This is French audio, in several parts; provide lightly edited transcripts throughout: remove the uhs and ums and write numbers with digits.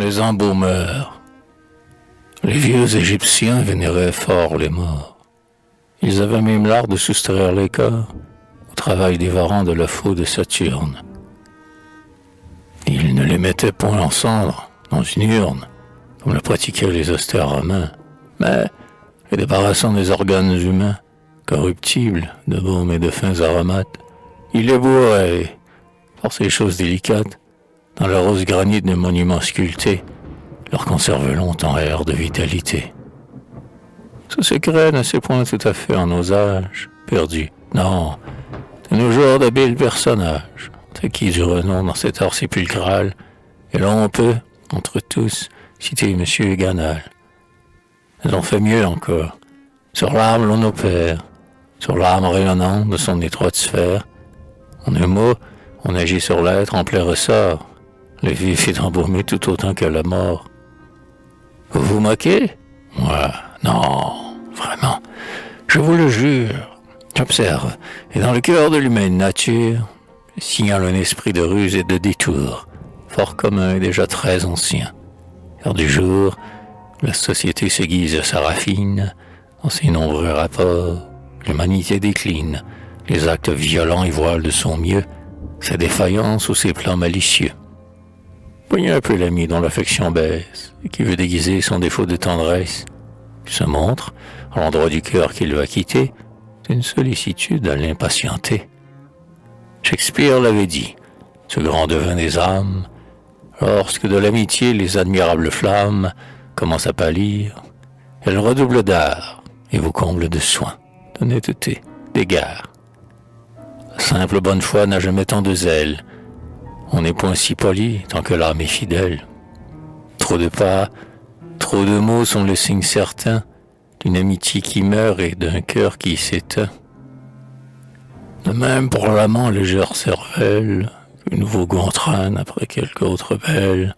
Les embaumeurs. Les vieux Égyptiens vénéraient fort les morts. Ils avaient même l'art de soustraire les corps au travail dévorant de la faux de Saturne. Ils ne les mettaient point en cendres dans une urne, comme le pratiquaient les austères romains, mais les débarrassant des organes humains, corruptibles de baumes et de fins aromates, ils les bourraient, pour ces choses délicates, dans le rose granit d'un monument sculpté, leur conserve longtemps air de vitalité. Ce secret ne s'est point tout à fait en nos âges perdus. Non, de nos jours d'habiles personnages, qui du renom dans cet art sépulcral, et l'on peut, entre tous, citer M. Ganal. Ils ont fait mieux encore. Sur l'âme l'on opère, sur l'âme rayonnante de son étroite sphère. En un mot, on agit sur l'être en plein ressort. Le vif est embaumé tout autant que la mort. Vous vous moquez? Moi, non, vraiment. Je vous le jure. J'observe, et dans le cœur de l'humaine nature, signale un esprit de ruse et de détour, fort commun et déjà très ancien. Car du jour, la société se guise sa raffine, dans ses nombreux rapports, l'humanité décline, les actes violents et voilent de son mieux, sa défaillance ou ses plans malicieux. Voyez un peu l'ami dont l'affection baisse, et qui veut déguiser son défaut de tendresse, qui se montre, à l'endroit du cœur qu'il va quitter, une sollicitude à l'impatienter. Shakespeare l'avait dit, ce grand devin des âmes, lorsque de l'amitié les admirables flammes commencent à pâlir, elle redouble d'art et vous comble de soins, d'honnêteté, d'égard. La simple bonne foi n'a jamais tant de zèle, on n'est point si poli tant que l'âme est fidèle. Trop de pas, trop de mots sont les signes certains d'une amitié qui meurt et d'un cœur qui s'éteint. De même pour l'amant légère cervelle, que nouveau goût entraîne après quelque autre belle.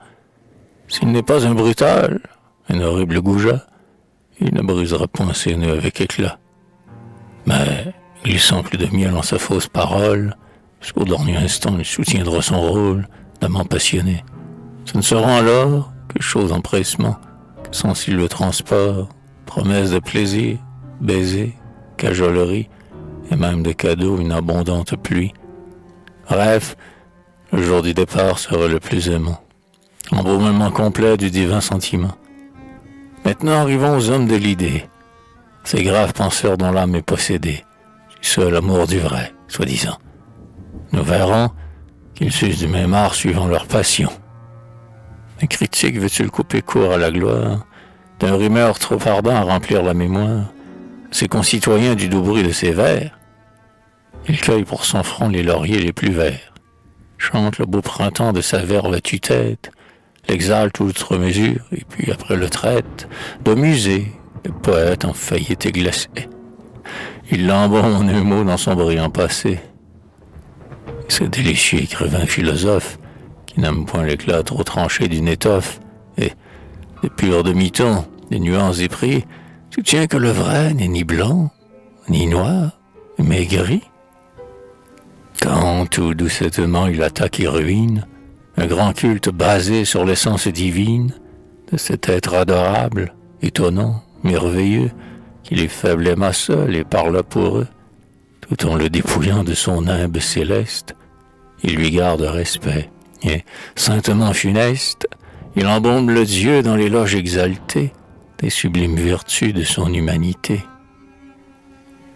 S'il n'est pas un brutal, un horrible goujat, il ne brisera point ses nœuds avec éclat. Mais, glissant plus de miel en sa fausse parole, jusqu'au dernier instant il soutiendra son rôle d'amant passionné. Ce ne sera alors que chose empressement, que sensible transport, promesse de plaisir, baiser, cajolerie, et même de cadeaux une abondante pluie. Bref, le jour du départ sera le plus aimant, embaumement complet du divin sentiment. Maintenant arrivons aux hommes de l'idée, ces graves penseurs dont l'âme est possédée, du seul amour du vrai, soi-disant. Nous verrons qu'ils s'usent du même art suivant leur passion. Un critique veut-il couper court à la gloire, d'un rumeur trop ardent à remplir la mémoire, ses concitoyens du doux bruit de ses vers? Il cueille pour son front les lauriers les plus verts, chante le beau printemps de sa verve à tue-tête, l'exalte outre mesure, et puis après le traite de musée, le poète en faillite et glacé. Il l'embaume en un mot dans son brillant passé. Et ce délicieux écrivain philosophe, qui n'aime point l'éclat trop tranché d'une étoffe, et des purs demi-tons, des nuances épris, soutient que le vrai n'est ni blanc, ni noir, mais gris. Quand tout doucettement il attaque et ruine un grand culte basé sur l'essence divine de cet être adorable, étonnant, merveilleux, qui les faibles aima seul et parla pour eux, tout en le dépouillant de son nimbe céleste, il lui garde respect, et, saintement funeste, il embaume le Dieu dans l'éloge exalté des sublimes vertus de son humanité.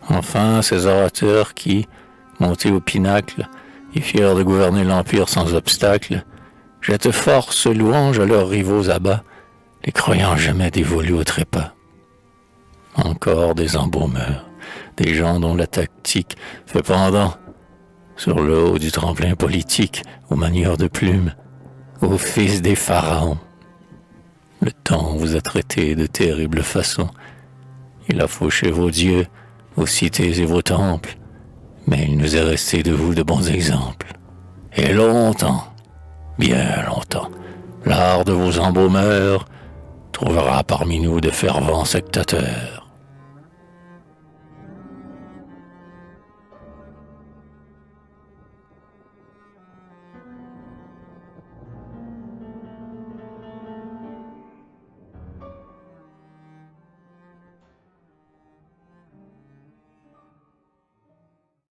Enfin, ces orateurs qui, montés au pinacle et fiers de gouverner l'empire sans obstacle, jettent force louange à leurs rivaux abats, les croyant jamais dévolus au trépas. Encore des embaumeurs, des gens dont la tactique fait pendant, sur le haut du tremplin politique, aux manières de plumes, aux fils des pharaons. Le temps vous a traité de terribles façons. Il a fauché vos dieux, vos cités et vos temples, mais il nous est resté de vous de bons exemples. Et longtemps, bien longtemps, l'art de vos embaumeurs trouvera parmi nous de fervents sectateurs.